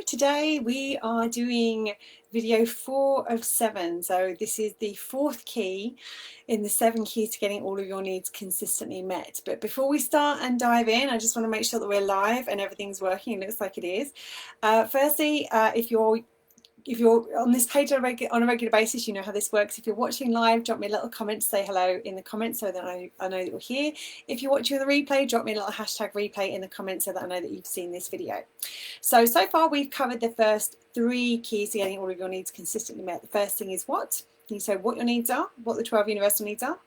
Today we are doing video 4 of 7. So this is the fourth key in the 7 keys to getting all of your needs consistently met. But before we start and dive in, I just want to make sure that we're live and everything's working. It looks like it is. Firstly, if you're on this page on a regular basis, you know how this works. If you're watching live, drop me a little comment to say hello in the comments so that I know that you're here. If you're watching the replay, drop me a little hashtag replay in the comments so that I know that you've seen this video. So far we've covered the first 3 keys to getting all of your needs consistently met. The first thing is what? You say what your needs are, what the 12 universal needs are.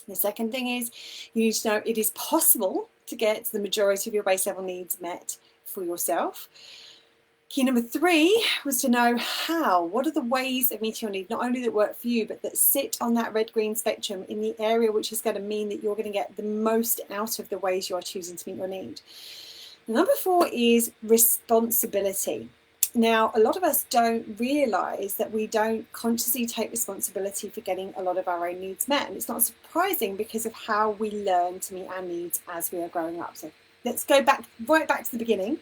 The second thing is you need to know it is possible to get the majority of your base level needs met for yourself. Key number 3 was to know how. What are the ways of meeting your need, not only that work for you, but that sit on that red-green spectrum in the area which is going to mean that you're going to get the most out of the ways you are choosing to meet your need. Number 4 is responsibility. Now, a lot of us don't realise that we don't consciously take responsibility for getting a lot of our own needs met. And it's not surprising because of how we learn to meet our needs as we are growing up. So let's go right back to the beginning.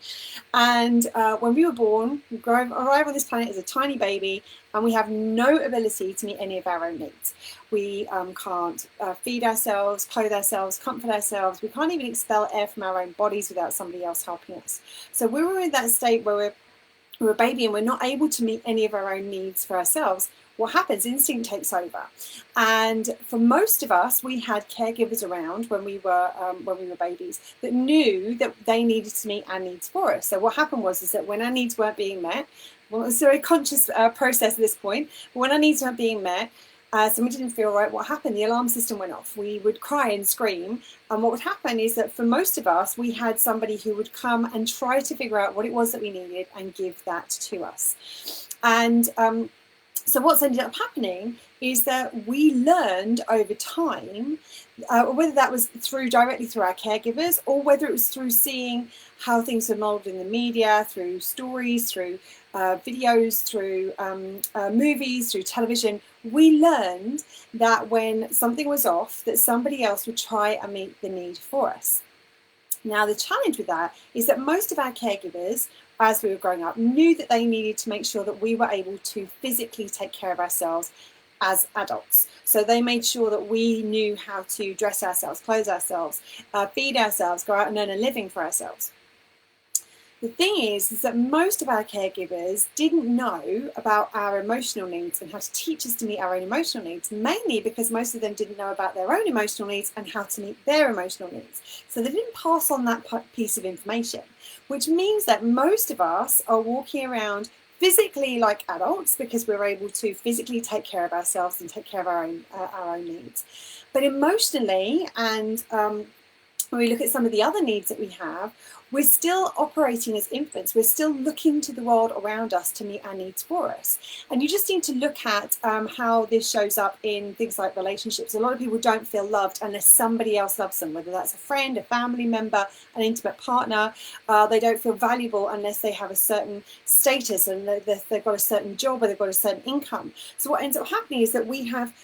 And when we were born, we arrive on this planet as a tiny baby, and we have no ability to meet any of our own needs. We can't feed ourselves, clothe ourselves, comfort ourselves. We can't even expel air from our own bodies without somebody else helping us. So we were in that state where we're a baby and we're not able to meet any of our own needs for ourselves. What happens? Instinct takes over, and for most of us, we had caregivers around when we were babies that knew that they needed to meet our needs for us. So what happened was that when our needs weren't being met, well, it's a very conscious process at this point. But when our needs weren't being met, something didn't feel right. What happened? The alarm system went off. We would cry and scream, and what would happen is that for most of us, we had somebody who would come and try to figure out what it was that we needed and give that to us, and so what's ended up happening is that we learned over time, whether that was directly through our caregivers or whether it was through seeing how things were molded in the media, through stories, through videos, through movies, through television, we learned that when something was off, that somebody else would try and meet the need for us. Now, the challenge with that is that most of our caregivers, as we were growing up, knew that they needed to make sure that we were able to physically take care of ourselves as adults. So they made sure that we knew how to dress ourselves, clothe ourselves, feed ourselves, go out and earn a living for ourselves. The thing is that most of our caregivers didn't know about our emotional needs and how to teach us to meet our own emotional needs, mainly because most of them didn't know about their own emotional needs and how to meet their emotional needs. So they didn't pass on that piece of information, which means that most of us are walking around physically like adults because we're able to physically take care of ourselves and take care of our own needs. But emotionally, and when we look at some of the other needs that we have, we're still operating as infants. We're still looking to the world around us to meet our needs for us. And you just need to look at how this shows up in things like relationships. A lot of people don't feel loved unless somebody else loves them, whether that's a friend, a family member, an intimate partner. They don't feel valuable unless they have a certain status and they've got a certain job or they've got a certain income. So what ends up happening is that we have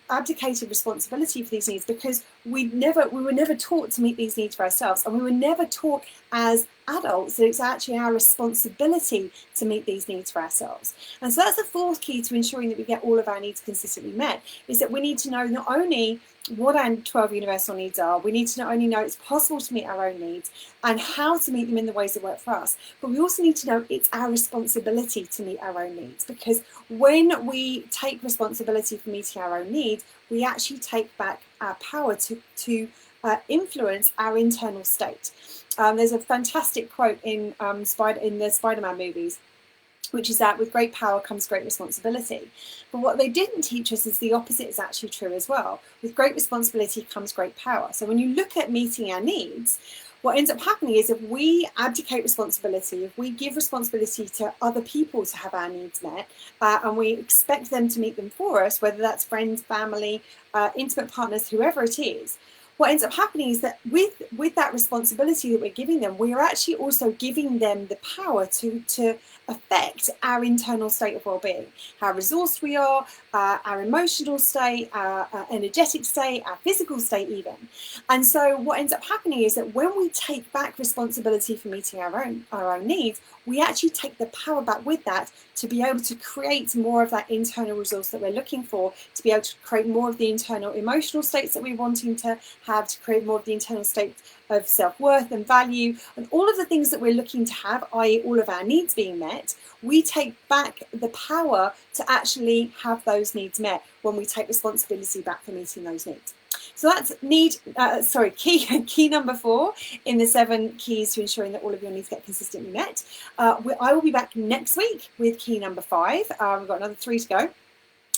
abdicated responsibility for these needs because we were never taught to meet these needs for ourselves, and we were never taught as adults that it's actually our responsibility to meet these needs for ourselves. And so that's the fourth key to ensuring that we get all of our needs consistently met, is that we need to know not only what our 12 universal needs are, we need to not only know it's possible to meet our own needs and how to meet them in the ways that work for us, but we also need to know it's our responsibility to meet our own needs, because when we take responsibility for meeting our own needs, we actually take back our power to influence our internal state. There's a fantastic quote in the Spider-Man movies, which is that with great power comes great responsibility. But what they didn't teach us is the opposite is actually true as well. With great responsibility comes great power. So when you look at meeting our needs, what ends up happening is if we abdicate responsibility, if we give responsibility to other people to have our needs met, and we expect them to meet them for us, whether that's friends, family, intimate partners, whoever it is, what ends up happening is that with that responsibility that we're giving them, we are actually also giving them the power to affect our internal state of well-being, how resourced we are, our emotional state, our energetic state, our physical state even. And so what ends up happening is that when we take back responsibility for meeting our own needs, we actually take the power back with that to be able to create more of that internal resource that we're looking for, to be able to create more of the internal emotional states that we're wanting to have, to create more of the internal state of self-worth and value, and all of the things that we're looking to have, i.e. all of our needs being met. We take back the power to actually have those needs met when we take responsibility back for meeting those needs. So that's key number 4 in the 7 keys to ensuring that all of your needs get consistently met. I will be back next week with key number 5. We've got another 3 to go.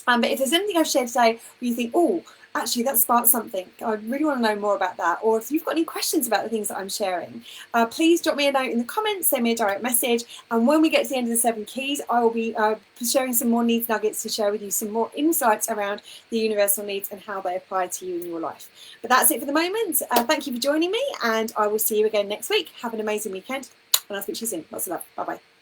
But if there's anything I've shared today where you think, oh, actually that sparked something, I really want to know more about that, or if you've got any questions about the things that I'm sharing, please drop me a note in the comments, send me a direct message, and when we get to the end of the 7 keys, I will be sharing some more needs nuggets to share with you, some more insights around the universal needs and how they apply to you in your life. But that's it for the moment. Thank you for joining me, and I will see you again next week. Have an amazing weekend, and I'll speak to you soon. Lots of love. Bye-bye.